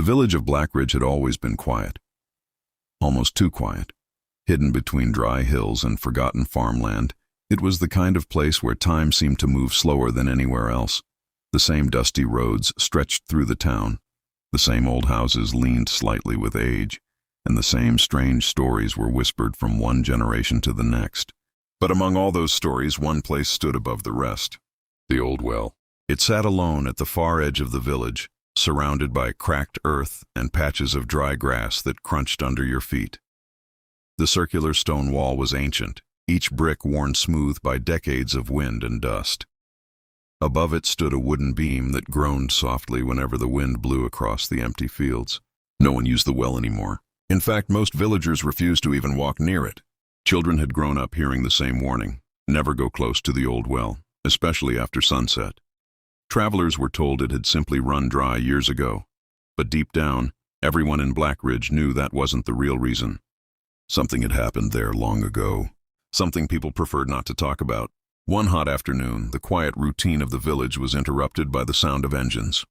village of Blackridge had always been quiet, almost too quiet. Hidden between dry hills and forgotten farmland, it was the kind of place where time seemed to move slower than anywhere else. The same dusty roads stretched through the town. The same old houses leaned slightly with age, and the same strange stories were whispered from one generation to the next. But among all those stories, one place stood above the rest: the old well. It sat alone at the far edge of the village, surrounded by cracked earth and patches of dry grass that crunched under your feet. The circular stone wall was ancient, each brick worn smooth by decades of wind and dust. Above it stood a wooden beam that groaned softly whenever the wind blew across the empty fields. No one used the well anymore. In fact, most villagers refused to even walk near it. Children had grown up hearing the same warning: never go close to the old well, especially after sunset. Travelers were told it had simply run dry years ago, but deep down, everyone in Blackridge knew that wasn't the real reason. Something had happened there long ago, something people preferred not to talk about. One hot afternoon, the quiet routine of the village was interrupted by the sound of engines.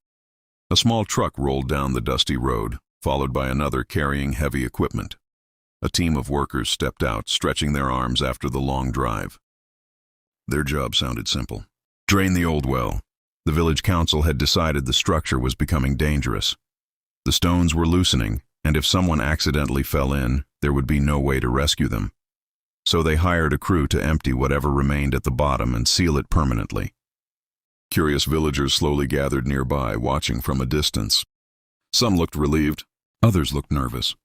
A small truck rolled down the dusty road, followed by another carrying heavy equipment. A team of workers stepped out, stretching their arms after the long drive. Their job sounded simple: drain the old well. The village council had decided the structure was becoming dangerous. The stones were loosening, and if someone accidentally fell in, there would be no way to rescue them. So they hired a crew to empty whatever remained at the bottom and seal it permanently. Curious villagers slowly gathered nearby, watching from a distance. Some looked relieved, others looked nervous.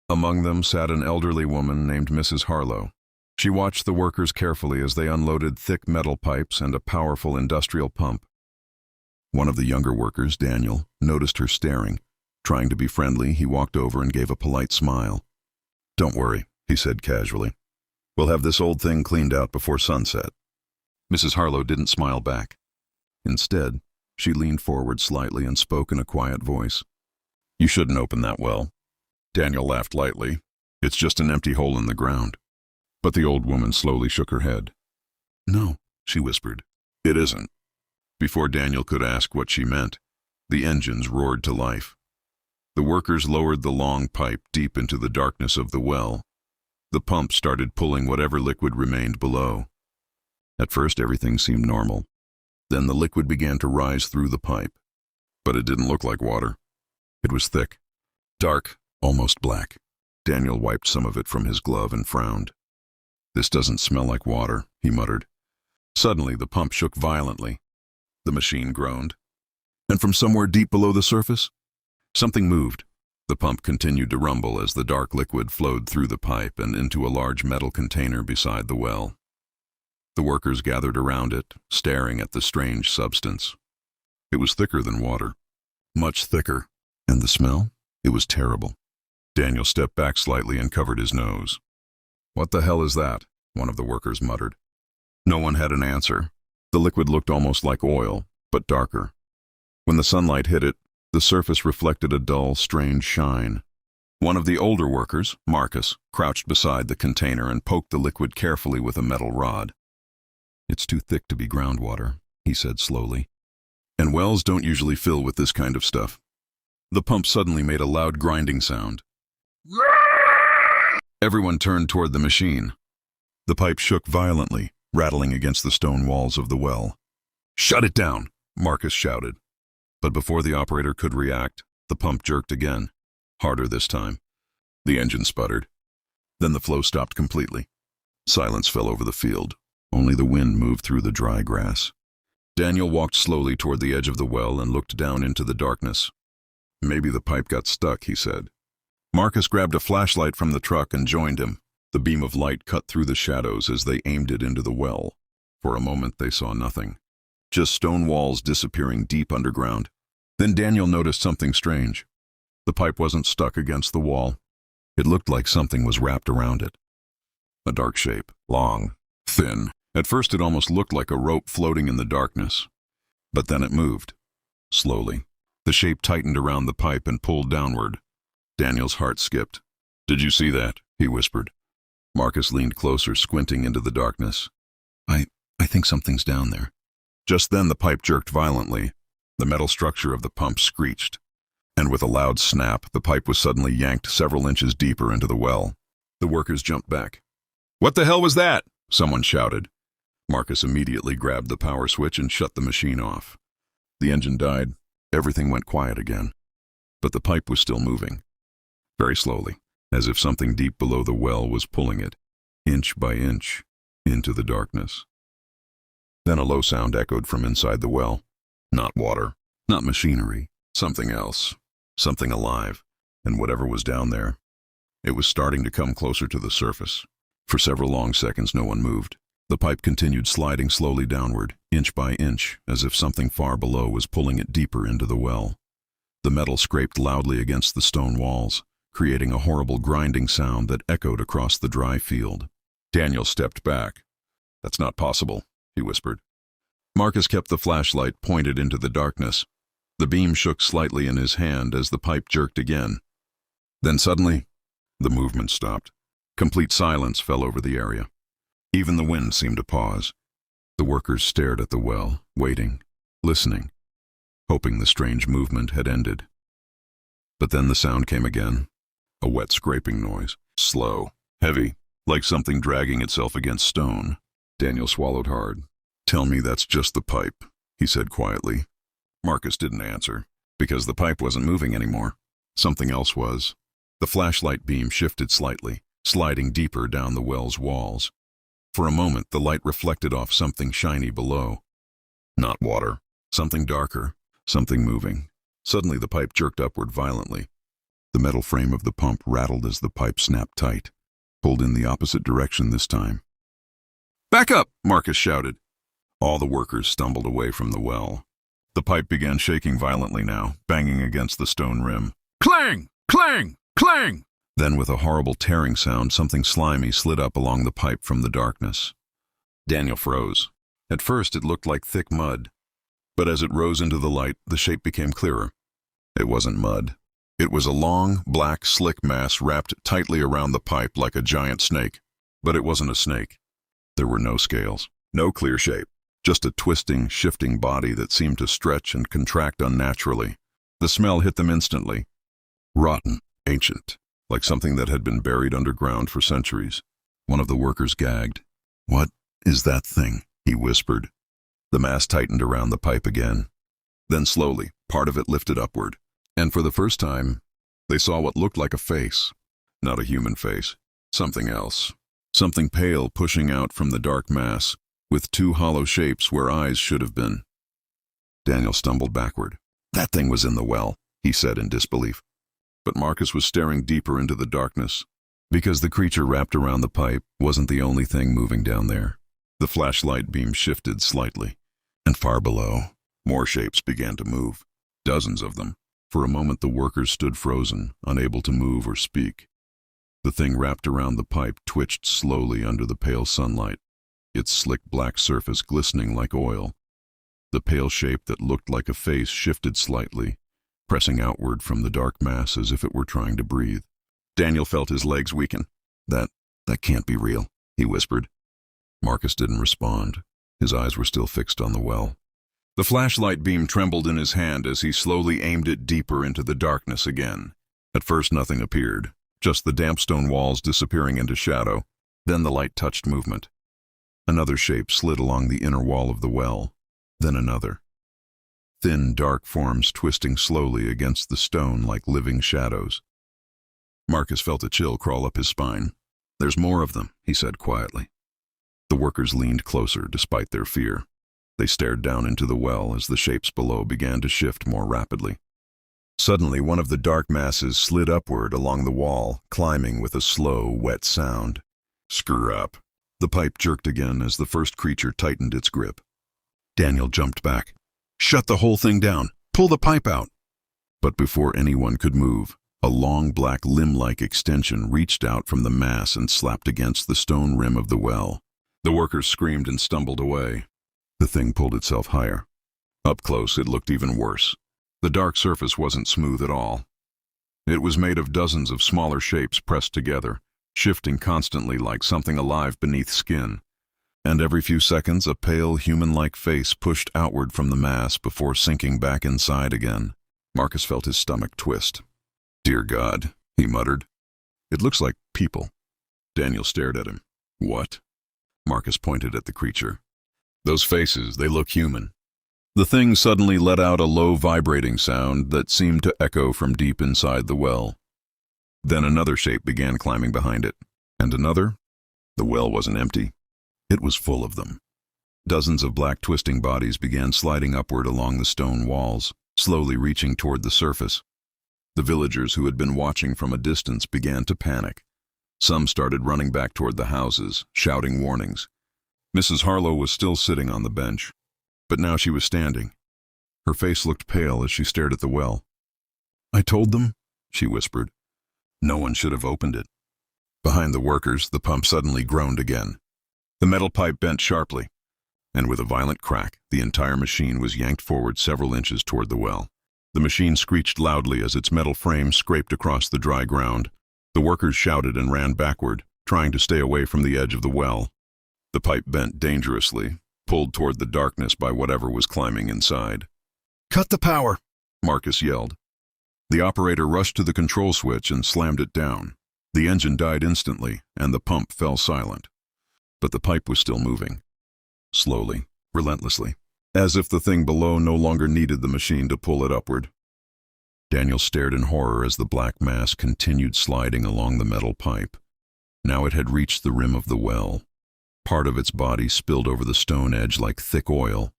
Among them sat an elderly woman named Mrs. Harlow. She watched the workers carefully as they unloaded thick metal pipes and a powerful industrial pump. One of the younger workers, Daniel, noticed her staring. Trying to be friendly, he walked over and gave a polite smile. "Don't worry," he said casually. "We'll have this old thing cleaned out before sunset." Mrs. Harlow didn't smile back. Instead, she leaned forward slightly and spoke in a quiet voice. "You shouldn't open that well." Daniel laughed lightly. "It's just an empty hole in the ground." But the old woman slowly shook her head. "No," she whispered. "It isn't." Before Daniel could ask what she meant, the engines roared to life. The workers lowered the long pipe deep into the darkness of the well. The pump started pulling whatever liquid remained below. At first, everything seemed normal. Then the liquid began to rise through the pipe. But it didn't look like water. It was thick, dark, almost black. Daniel wiped some of it from his glove and frowned. "This doesn't smell like water," he muttered. Suddenly, the pump shook violently. The machine groaned. And from somewhere deep below the surface, something moved. The pump continued to rumble as the dark liquid flowed through the pipe and into a large metal container beside the well. The workers gathered around it, staring at the strange substance. It was thicker than water, much thicker, and the smell? It was terrible. Daniel stepped back slightly and covered his nose. "What the hell is that?" one of the workers muttered. No one had an answer. The liquid looked almost like oil, but darker. When the sunlight hit it, the surface reflected a dull, strange shine. One of the older workers, Marcus, crouched beside the container and poked the liquid carefully with a metal rod. "It's too thick to be groundwater," he said slowly. "And wells don't usually fill with this kind of stuff." The pump suddenly made a loud grinding sound. Everyone turned toward the machine. The pipe shook violently, rattling against the stone walls of the well. "Shut it down!" Marcus shouted. But before the operator could react, the pump jerked again, harder this time. The engine sputtered. Then the flow stopped completely. Silence fell over the field. Only the wind moved through the dry grass. Daniel walked slowly toward the edge of the well and looked down into the darkness. "Maybe the pipe got stuck," he said. Marcus grabbed a flashlight from the truck and joined him. The beam of light cut through the shadows as they aimed it into the well. For a moment they saw nothing. Just stone walls disappearing deep underground. Then Daniel noticed something strange. The pipe wasn't stuck against the wall. It looked like something was wrapped around it. A dark shape, long, thin. At first it almost looked like a rope floating in the darkness. But then it moved. Slowly. The shape tightened around the pipe and pulled downward. Daniel's heart skipped. "Did you see that?" he whispered. Marcus leaned closer, squinting into the darkness. I think something's down there." Just then the pipe jerked violently. The metal structure of the pump screeched. and with a loud snap, the pipe was suddenly yanked several inches deeper into the well. The workers jumped back. "What the hell was that?" someone shouted. Marcus immediately grabbed the power switch and shut the machine off. The engine died. Everything went quiet again. But the pipe was still moving. Very slowly, as if something deep below the well was pulling it, inch by inch, into the darkness. Then a low sound echoed from inside the well. Not water, not machinery, something else, something alive, and whatever was down there. It was starting to come closer to the surface. For several long seconds no one moved. The pipe continued sliding slowly downward, inch by inch, as if something far below was pulling it deeper into the well. The metal scraped loudly against the stone walls, creating a horrible grinding sound that echoed across the dry field. Daniel stepped back. "That's not possible," he whispered. Marcus kept the flashlight pointed into the darkness. The beam shook slightly in his hand as the pipe jerked again. Then suddenly, the movement stopped. Complete silence fell over the area. Even the wind seemed to pause. The workers stared at the well, waiting, listening, hoping the strange movement had ended. But then the sound came again, a wet scraping noise, slow, heavy, like something dragging itself against stone. Daniel swallowed hard. "Tell me that's just the pipe," he said quietly. Marcus didn't answer, because the pipe wasn't moving anymore. Something else was. The flashlight beam shifted slightly, sliding deeper down the well's walls. For a moment, the light reflected off something shiny below. Not water, something darker, something moving. Suddenly, the pipe jerked upward violently. The metal frame of the pump rattled as the pipe snapped tight, pulled in the opposite direction this time. "Back up!" Marcus shouted. All the workers stumbled away from the well. The pipe began shaking violently now, banging against the stone rim. Clang! Clang! Clang! Then, with a horrible tearing sound, something slimy slid up along the pipe from the darkness. Daniel froze. At first, it looked like thick mud. But as it rose into the light, the shape became clearer. It wasn't mud. It was a long, black, slick mass wrapped tightly around the pipe like a giant snake. But it wasn't a snake. There were no scales, no clear shape, just a twisting, shifting body that seemed to stretch and contract unnaturally. The smell hit them instantly. Rotten, ancient, like something that had been buried underground for centuries. One of the workers gagged. "What is that thing?" he whispered. The mass tightened around the pipe again. Then slowly, part of it lifted upward. And for the first time, they saw what looked like a face. Not a human face. Something else. Something pale pushing out from the dark mass, with two hollow shapes where eyes should have been. Daniel stumbled backward. "That thing was in the well," he said in disbelief. But Marcus was staring deeper into the darkness, because the creature wrapped around the pipe wasn't the only thing moving down there. The flashlight beam shifted slightly, and far below, more shapes began to move. Dozens of them. For a moment the workers stood frozen, unable to move or speak. The thing wrapped around the pipe twitched slowly under the pale sunlight, its slick black surface glistening like oil. The pale shape that looked like a face shifted slightly, pressing outward from the dark mass as if it were trying to breathe. Daniel felt his legs weaken. That can't be real," he whispered. Marcus didn't respond. His eyes were still fixed on the well. The flashlight beam trembled in his hand as he slowly aimed it deeper into the darkness again. At first nothing appeared, just the damp stone walls disappearing into shadow. Then the light touched movement. Another shape slid along the inner wall of the well, then another. Thin, dark forms twisting slowly against the stone like living shadows. Marcus felt a chill crawl up his spine. "There's more of them," he said quietly. The workers leaned closer despite their fear. They stared down into the well as the shapes below began to shift more rapidly. Suddenly, one of the dark masses slid upward along the wall, climbing with a slow, wet sound. "Screw up." The pipe jerked again as the first creature tightened its grip. Daniel jumped back. "Shut the whole thing down! Pull the pipe out!" But before anyone could move, a long black limb-like extension reached out from the mass and slapped against the stone rim of the well. The workers screamed and stumbled away. The thing pulled itself higher. Up close, it looked even worse. The dark surface wasn't smooth at all. It was made of dozens of smaller shapes pressed together, shifting constantly like something alive beneath skin. And every few seconds, a pale, human-like face pushed outward from the mass before sinking back inside again. Marcus felt his stomach twist. "Dear God," he muttered. "It looks like people." Daniel stared at him. "What?" Marcus pointed at the creature. "Those faces, they look human." The thing suddenly let out a low vibrating sound that seemed to echo from deep inside the well. Then another shape began climbing behind it, and another. The well wasn't empty. It was full of them. Dozens of black twisting bodies began sliding upward along the stone walls, slowly reaching toward the surface. The villagers who had been watching from a distance began to panic. Some started running back toward the houses, shouting warnings. Mrs. Harlow was still sitting on the bench, but now she was standing. Her face looked pale as she stared at the well. "I told them," she whispered. "No one should have opened it." Behind the workers, the pump suddenly groaned again. The metal pipe bent sharply, and with a violent crack, the entire machine was yanked forward several inches toward the well. The machine screeched loudly as its metal frame scraped across the dry ground. The workers shouted and ran backward, trying to stay away from the edge of the well. The pipe bent dangerously, pulled toward the darkness by whatever was climbing inside. "Cut the power!" Marcus yelled. The operator rushed to the control switch and slammed it down. The engine died instantly, and the pump fell silent. But the pipe was still moving. Slowly, relentlessly, as if the thing below no longer needed the machine to pull it upward. Daniel stared in horror as the black mass continued sliding along the metal pipe. Now it had reached the rim of the well. Part of its body spilled over the stone edge like thick oil.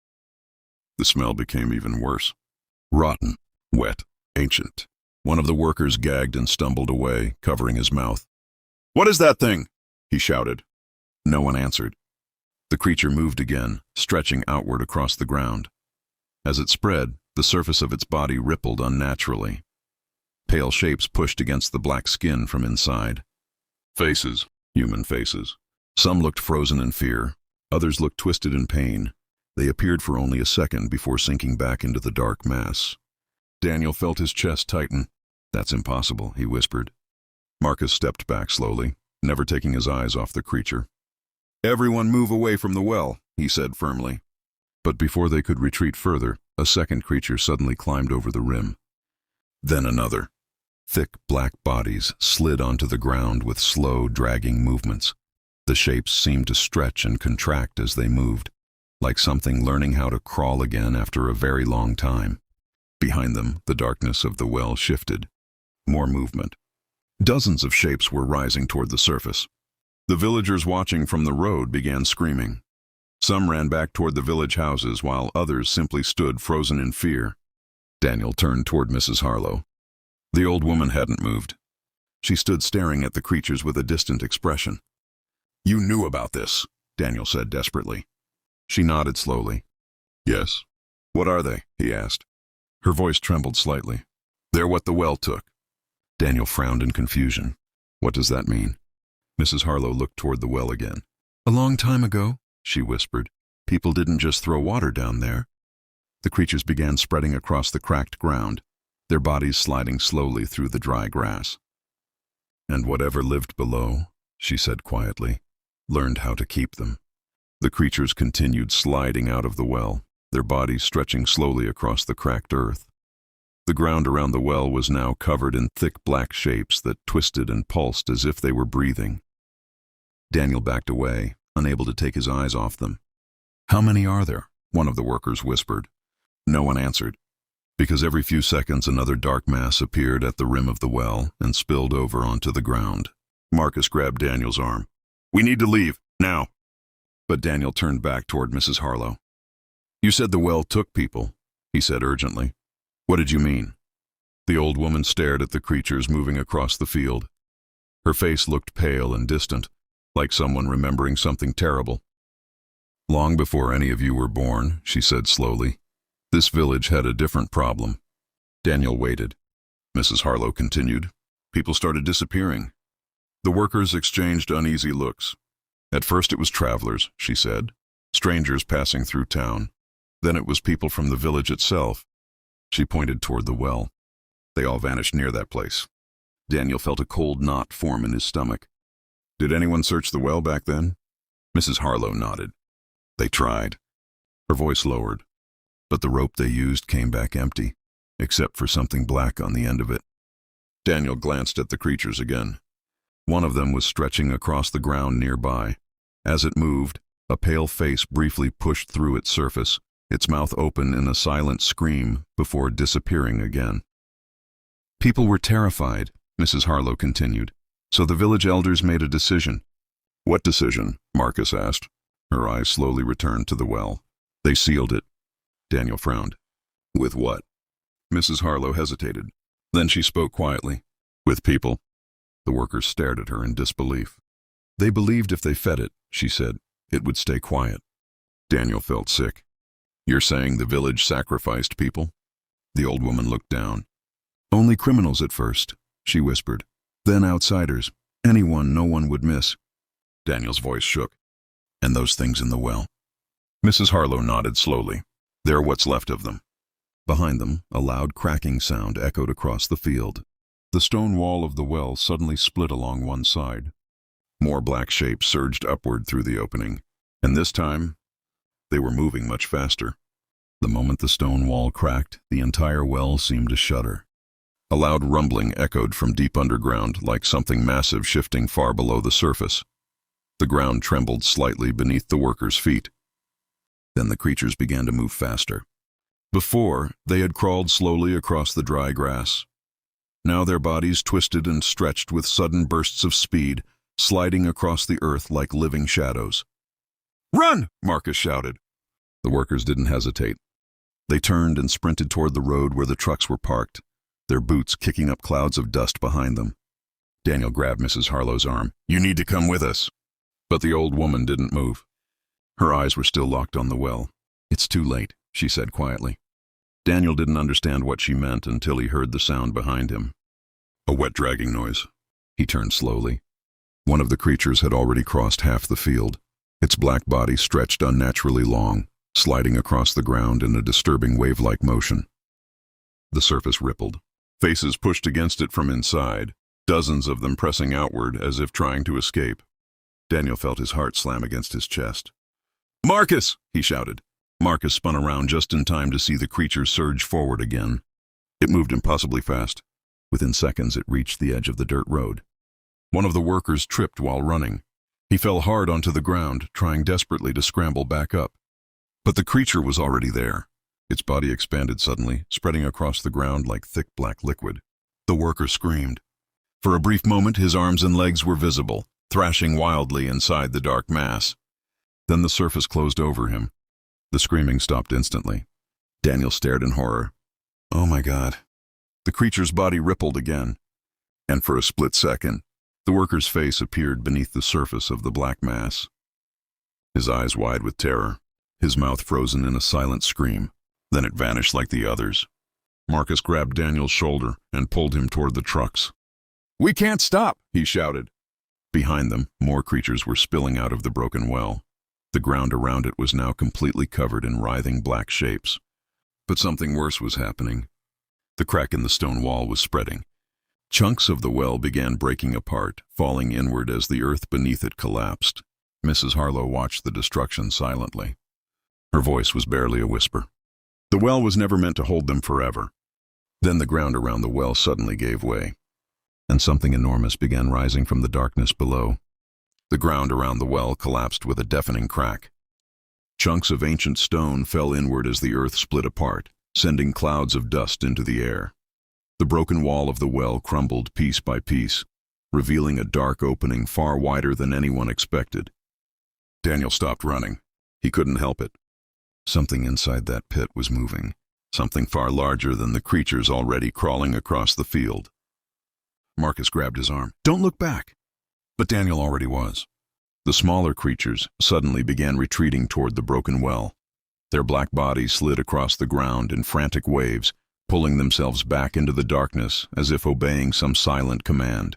The smell became even worse. Rotten, wet, ancient. One of the workers gagged and stumbled away, covering his mouth. "What is that thing?" he shouted. No one answered. The creature moved again, stretching outward across the ground. As it spread, the surface of its body rippled unnaturally. Pale shapes pushed against the black skin from inside. Faces, human faces. Some looked frozen in fear. Others looked twisted in pain. They appeared for only a second before sinking back into the dark mass. Daniel felt his chest tighten. "That's impossible," he whispered. Marcus stepped back slowly, never taking his eyes off the creature. "Everyone move away from the well," he said firmly. But before they could retreat further, a second creature suddenly climbed over the rim. Then another. Thick black bodies slid onto the ground with slow, dragging movements. The shapes seemed to stretch and contract as they moved, like something learning how to crawl again after a very long time. Behind them, the darkness of the well shifted. More movement. Dozens of shapes were rising toward the surface. The villagers watching from the road began screaming. Some ran back toward the village houses, while others simply stood frozen in fear. Daniel turned toward Mrs. Harlow. The old woman hadn't moved. She stood staring at the creatures with a distant expression. "You knew about this," Daniel said desperately. She nodded slowly. "Yes." "What are they?" he asked. Her voice trembled slightly. "They're what the well took." Daniel frowned in confusion. "What does that mean?" Mrs. Harlow looked toward the well again. "A long time ago," she whispered, "people didn't just throw water down there." The creatures began spreading across the cracked ground, their bodies sliding slowly through the dry grass. "And whatever lived below," she said quietly, "learned how to keep them." The creatures continued sliding out of the well, their bodies stretching slowly across the cracked earth. The ground around the well was now covered in thick black shapes that twisted and pulsed as if they were breathing. Daniel backed away, unable to take his eyes off them. "How many are there?" one of the workers whispered. No one answered, because every few seconds another dark mass appeared at the rim of the well and spilled over onto the ground. Marcus grabbed Daniel's arm. "We need to leave, now." But Daniel turned back toward Mrs. Harlow. "You said the well took people," he said urgently. "What did you mean?" The old woman stared at the creatures moving across the field. Her face looked pale and distant, like someone remembering something terrible. "Long before any of you were born," she said slowly, "this village had a different problem." Daniel waited. Mrs. Harlow continued. "People started disappearing." The workers exchanged uneasy looks. "At first it was travelers," she said, "strangers passing through town. Then it was people from the village itself." She pointed toward the well. "They all vanished near that place." Daniel felt a cold knot form in his stomach. "Did anyone search the well back then?" Mrs. Harlow nodded. "They tried." Her voice lowered. "But the rope they used came back empty. except for something black on the end of it. Daniel glanced at the creatures again. One of them was stretching across the ground nearby. As it moved, a pale face briefly pushed through its surface, its mouth open in a silent scream before disappearing again. People were terrified, Mrs. Harlow continued, so the village elders made a decision. What decision? Marcus asked. Her eyes slowly returned to the well. They sealed it. Daniel frowned. With what? Mrs. Harlow hesitated. Then she spoke quietly. With people. The workers stared at her in disbelief. They believed if they fed it, she said, it would stay quiet. Daniel felt sick. You're saying the village sacrificed people? The old woman looked down. Only criminals at first, she whispered. Then outsiders. Anyone no one would miss. Daniel's voice shook. And those things in the well? Mrs. Harlow nodded slowly. They're what's left of them. Behind them, a loud cracking sound echoed across the field. The stone wall of the well suddenly split along one side. More black shapes surged upward through the opening, and this time, they were moving much faster. The moment the stone wall cracked, the entire well seemed to shudder. A loud rumbling echoed from deep underground, like something massive shifting far below the surface. The ground trembled slightly beneath the workers' feet. Then the creatures began to move faster. Before, they had crawled slowly across the dry grass. Now their bodies twisted and stretched with sudden bursts of speed, sliding across the earth like living shadows. Run! Marcus shouted. The workers didn't hesitate. They turned and sprinted toward the road where the trucks were parked, their boots kicking up clouds of dust behind them. Daniel grabbed Mrs. Harlow's arm. You need to come with us. But the old woman didn't move. Her eyes were still locked on the well. It's too late, she said quietly. Daniel didn't understand what she meant until he heard the sound behind him. A wet dragging noise. He turned slowly. One of the creatures had already crossed half the field. Its black body stretched unnaturally long, sliding across the ground in a disturbing wave-like motion. The surface rippled. Faces pushed against it from inside, dozens of them pressing outward as if trying to escape. Daniel felt his heart slam against his chest. Marcus! He shouted. Marcus spun around just in time to see the creature surge forward again. It moved impossibly fast. Within seconds, it reached the edge of the dirt road. One of the workers tripped while running. He fell hard onto the ground, trying desperately to scramble back up. But the creature was already there. Its body expanded suddenly, spreading across the ground like thick black liquid. The worker screamed. For a brief moment, his arms and legs were visible, thrashing wildly inside the dark mass. Then the surface closed over him. The screaming stopped instantly. Daniel stared in horror. Oh my God. The creature's body rippled again. And for a split second, the worker's face appeared beneath the surface of the black mass. His eyes wide with terror, his mouth frozen in a silent scream. Then it vanished like the others. Marcus grabbed Daniel's shoulder and pulled him toward the trucks. We can't stop, he shouted. Behind them, more creatures were spilling out of the broken well. The ground around it was now completely covered in writhing black shapes. But something worse was happening. The crack in the stone wall was spreading. Chunks of the well began breaking apart, falling inward as the earth beneath it collapsed. Mrs. Harlow watched the destruction silently. Her voice was barely a whisper. The well was never meant to hold them forever. Then the ground around the well suddenly gave way, and something enormous began rising from the darkness below. The ground around the well collapsed with a deafening crack. Chunks of ancient stone fell inward as the earth split apart, sending clouds of dust into the air. The broken wall of the well crumbled piece by piece, revealing a dark opening far wider than anyone expected. Daniel stopped running. He couldn't help it. Something inside that pit was moving, something far larger than the creatures already crawling across the field. Marcus grabbed his arm. Don't look back! But Daniel already was. The smaller creatures suddenly began retreating toward the broken well. Their black bodies slid across the ground in frantic waves, pulling themselves back into the darkness as if obeying some silent command.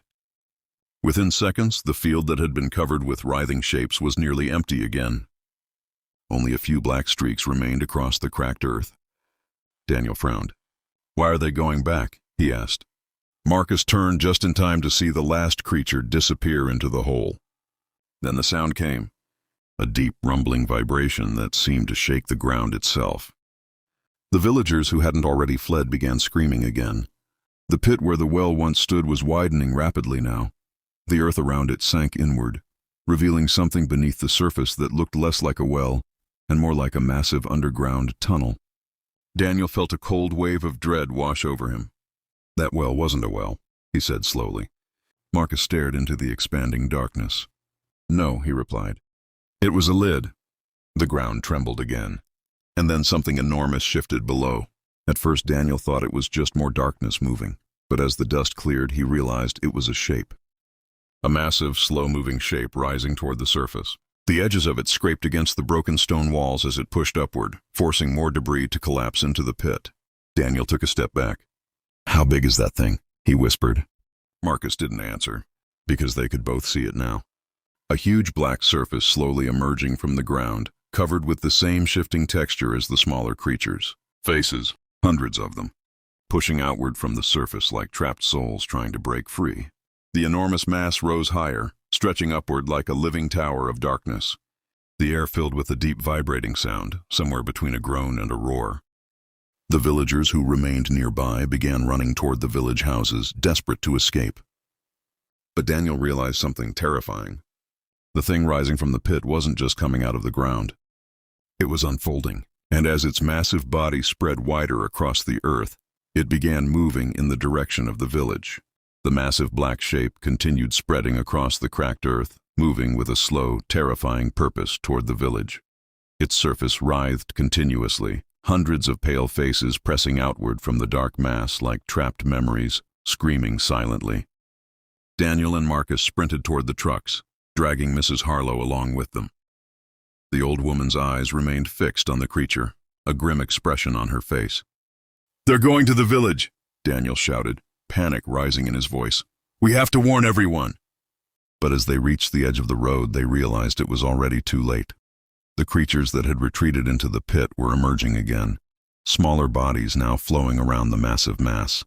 Within seconds, the field that had been covered with writhing shapes was nearly empty again. Only a few black streaks remained across the cracked earth. Daniel frowned. Why are they going back? He asked. Marcus turned just in time to see the last creature disappear into the hole. Then the sound came, a deep rumbling vibration that seemed to shake the ground itself. The villagers who hadn't already fled began screaming again. The pit where the well once stood was widening rapidly now. The earth around it sank inward, revealing something beneath the surface that looked less like a well and more like a massive underground tunnel. Daniel felt a cold wave of dread wash over him. "That well wasn't a well," he said slowly. Marcus stared into the expanding darkness. "No," he replied. "It was a lid." The ground trembled again, and then something enormous shifted below. At first Daniel thought it was just more darkness moving, but as the dust cleared he realized it was a shape. A massive, slow-moving shape rising toward the surface. The edges of it scraped against the broken stone walls as it pushed upward, forcing more debris to collapse into the pit. Daniel took a step back. "How big is that thing?" he whispered. Marcus didn't answer, because they could both see it now. A huge black surface slowly emerging from the ground, covered with the same shifting texture as the smaller creatures. Faces, hundreds of them, pushing outward from the surface like trapped souls trying to break free. The enormous mass rose higher, stretching upward like a living tower of darkness. The air filled with a deep vibrating sound, somewhere between a groan and a roar. The villagers who remained nearby began running toward the village houses, desperate to escape. But Daniel realized something terrifying. The thing rising from the pit wasn't just coming out of the ground. It was unfolding, and as its massive body spread wider across the earth, it began moving in the direction of the village. The massive black shape continued spreading across the cracked earth, moving with a slow, terrifying purpose toward the village. Its surface writhed continuously, hundreds of pale faces pressing outward from the dark mass like trapped memories, screaming silently. Daniel and Marcus sprinted toward the trucks, dragging Mrs. Harlow along with them. The old woman's eyes remained fixed on the creature, a grim expression on her face. "They're going to the village," Daniel shouted, panic rising in his voice. "We have to warn everyone." But as they reached the edge of the road, they realized it was already too late. The creatures that had retreated into the pit were emerging again, smaller bodies now flowing around the massive mass,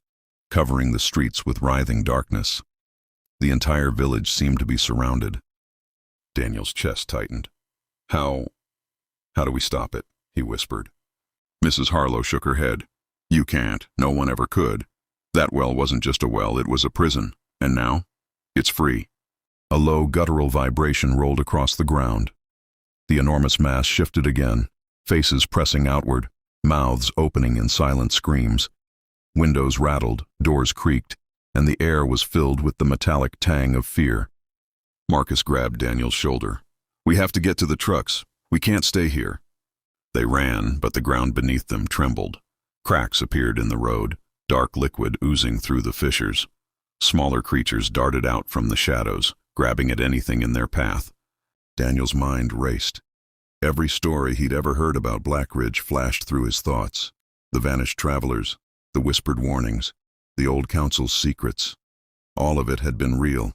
covering the streets with writhing darkness. The entire village seemed to be surrounded. Daniel's chest tightened. How do we stop it?" he whispered. Mrs. Harlow shook her head. "You can't. No one ever could. That well wasn't just a well, it was a prison. And now, it's free." A low guttural vibration rolled across the ground. The enormous mass shifted again, faces pressing outward, mouths opening in silent screams. Windows rattled, doors creaked, and the air was filled with the metallic tang of fear. Marcus grabbed Daniel's shoulder. "We have to get to the trucks. We can't stay here." They ran, but the ground beneath them trembled. Cracks appeared in the road, dark liquid oozing through the fissures. Smaller creatures darted out from the shadows, grabbing at anything in their path. Daniel's mind raced. Every story he'd ever heard about Blackridge flashed through his thoughts. The vanished travelers, the whispered warnings, the old council's secrets. All of it had been real.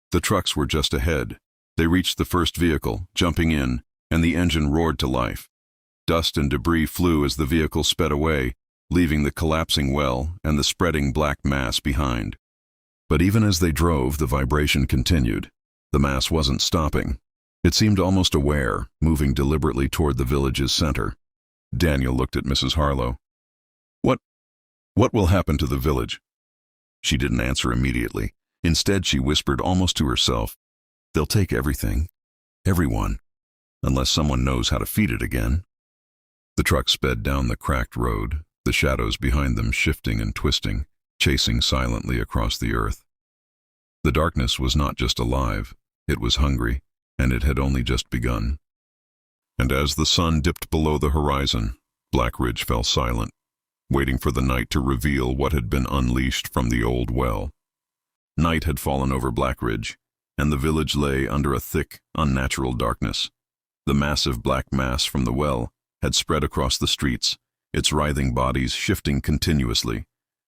The trucks were just ahead. They reached the first vehicle, jumping in, and the engine roared to life. Dust and debris flew as the vehicle sped away, leaving the collapsing well and the spreading black mass behind. But even as they drove, the vibration continued. The mass wasn't stopping. It seemed almost aware, moving deliberately toward the village's center. Daniel looked at Mrs. Harlow. What will happen to the village?" She didn't answer immediately. Instead, she whispered almost to herself, "They'll take everything. Everyone. Unless someone knows how to feed it again." The truck sped down the cracked road, the shadows behind them shifting and twisting, chasing silently across the earth. The darkness was not just alive, it was hungry, and it had only just begun. And as the sun dipped below the horizon, Blackridge fell silent, waiting for the night to reveal what had been unleashed from the old well. Night had fallen over Blackridge, and the village lay under a thick, unnatural darkness. The massive black mass from the well had spread across the streets, its writhing bodies shifting continuously,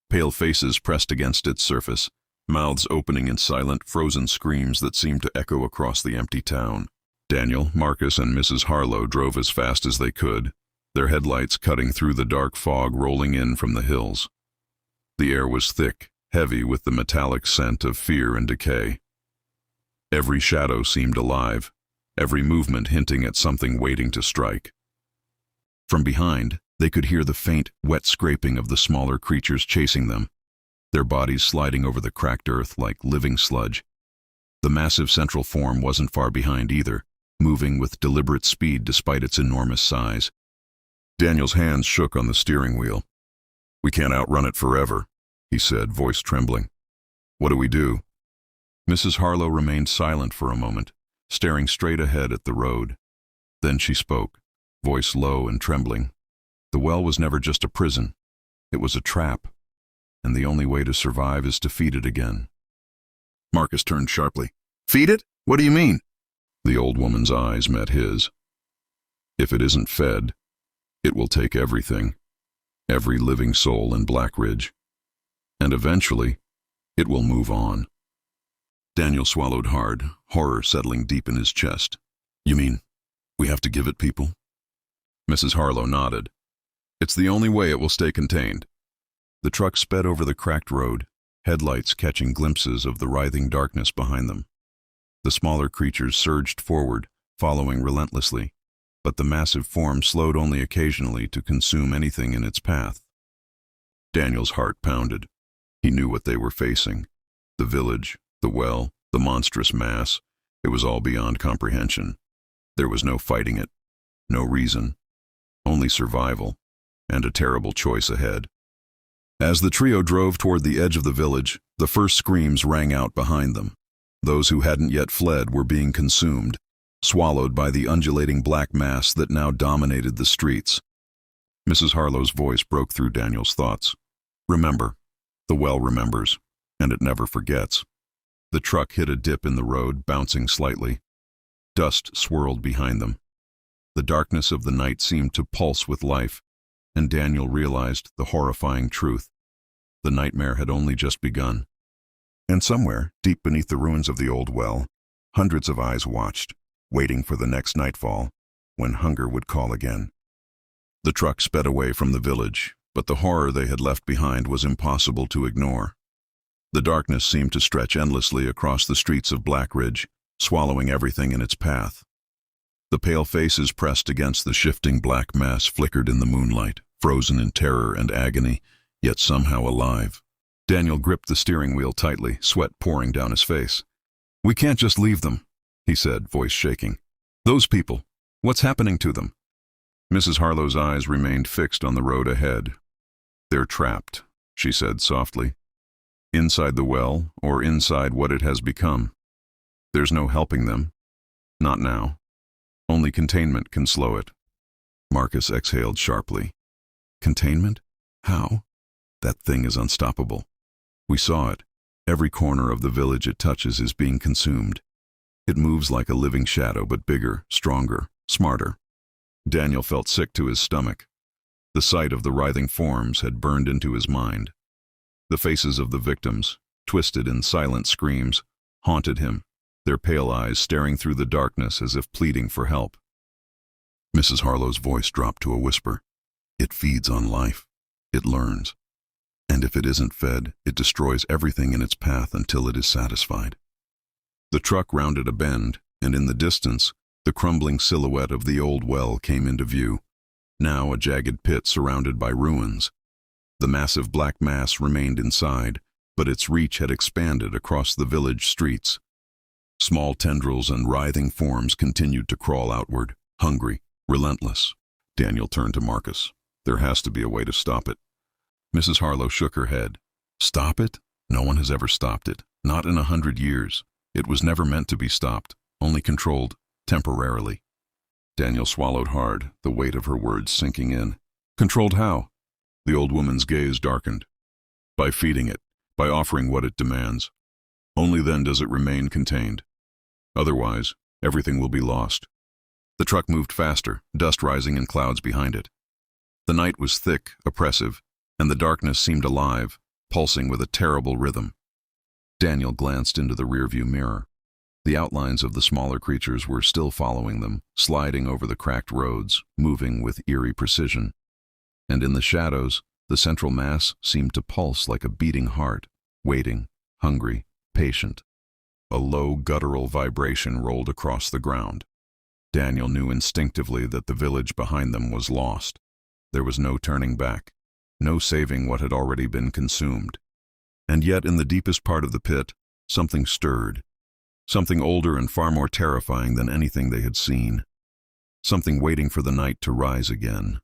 pale faces pressed against its surface, mouths opening in silent, frozen screams that seemed to echo across the empty town. Daniel, Marcus, and Mrs. Harlow drove as fast as they could, their headlights cutting through the dark fog rolling in from the hills. The air was thick, heavy with the metallic scent of fear and decay. Every shadow seemed alive, every movement hinting at something waiting to strike. From behind, They could hear the faint, wet scraping of the smaller creatures chasing them, their bodies sliding over the cracked earth like living sludge. The massive central form wasn't far behind either, moving with deliberate speed despite its enormous size. Daniel's hands shook on the steering wheel. "We can't outrun it forever," he said, voice trembling. "What do we do?" Mrs. Harlow remained silent for a moment, staring straight ahead at the road. Then she spoke, voice low and trembling. The well was never just a prison. It was a trap, and the only way to survive is to feed it again. Marcus turned sharply. "Feed it? What do you mean?" The old woman's eyes met his. "If it isn't fed, it will take everything, every living soul in Black Ridge. And eventually, it will move on." Daniel swallowed hard, horror settling deep in his chest. "You mean, we have to give it people?" Mrs. Harlow nodded. "It's the only way it will stay contained." The truck sped over the cracked road, headlights catching glimpses of the writhing darkness behind them. The smaller creatures surged forward, following relentlessly, but the massive form slowed only occasionally to consume anything in its path. Daniel's heart pounded. He knew what they were facing. The village, the well, the monstrous mass. It was all beyond comprehension. There was no fighting it, no reason, only survival, and a terrible choice ahead. As the trio drove toward the edge of the village, the first screams rang out behind them. Those who hadn't yet fled were being consumed, swallowed by the undulating black mass that now dominated the streets. Mrs. Harlow's voice broke through Daniel's thoughts. "Remember. The well remembers, and it never forgets." The truck hit a dip in the road, bouncing slightly. Dust swirled behind them. The darkness of the night seemed to pulse with life, and Daniel realized the horrifying truth. The nightmare had only just begun. And somewhere, deep beneath the ruins of the old well, hundreds of eyes watched, waiting for the next nightfall, when hunger would call again. The truck sped away from the village, but the horror they had left behind was impossible to ignore. The darkness seemed to stretch endlessly across the streets of Black Ridge, swallowing everything in its path. The pale faces pressed against the shifting black mass flickered in the moonlight, frozen in terror and agony, yet somehow alive. Daniel gripped the steering wheel tightly, sweat pouring down his face. "We can't just leave them," he said, voice shaking. "Those people, what's happening to them?" Mrs. Harlow's eyes remained fixed on the road ahead. "They're trapped," she said softly. "Inside the well, or inside what it has become. There's no helping them. Not now. Only containment can slow it." Marcus exhaled sharply. "Containment? How? That thing is unstoppable. We saw it. Every corner of the village it touches is being consumed. It moves like a living shadow, but bigger, stronger, smarter." Daniel felt sick to his stomach. The sight of the writhing forms had burned into his mind. The faces of the victims, twisted in silent screams, haunted him, their pale eyes staring through the darkness as if pleading for help. Mrs. Harlow's voice dropped to a whisper. "It feeds on life. It learns. And if it isn't fed, it destroys everything in its path until it is satisfied." The truck rounded a bend, and in the distance, the crumbling silhouette of the old well came into view, now a jagged pit surrounded by ruins. The massive black mass remained inside, but its reach had expanded across the village streets. Small tendrils and writhing forms continued to crawl outward, hungry, relentless. Daniel turned to Marcus. "There has to be a way to stop it." Mrs. Harlow shook her head. "Stop it? No one has ever stopped it. Not in 100 years. It was never meant to be stopped, only controlled, temporarily." Daniel swallowed hard, the weight of her words sinking in. "Controlled how?" The old woman's gaze darkened. "By feeding it, by offering what it demands. Only then does it remain contained. Otherwise, everything will be lost." The truck moved faster, dust rising in clouds behind it. The night was thick, oppressive, and the darkness seemed alive, pulsing with a terrible rhythm. Daniel glanced into the rearview mirror. The outlines of the smaller creatures were still following them, sliding over the cracked roads, moving with eerie precision. And in the shadows, the central mass seemed to pulse like a beating heart, waiting, hungry, patient. A low, guttural vibration rolled across the ground. Daniel knew instinctively that the village behind them was lost. There was no turning back, no saving what had already been consumed. And yet, in the deepest part of the pit, something stirred. Something older and far more terrifying than anything they had seen. Something waiting for the night to rise again.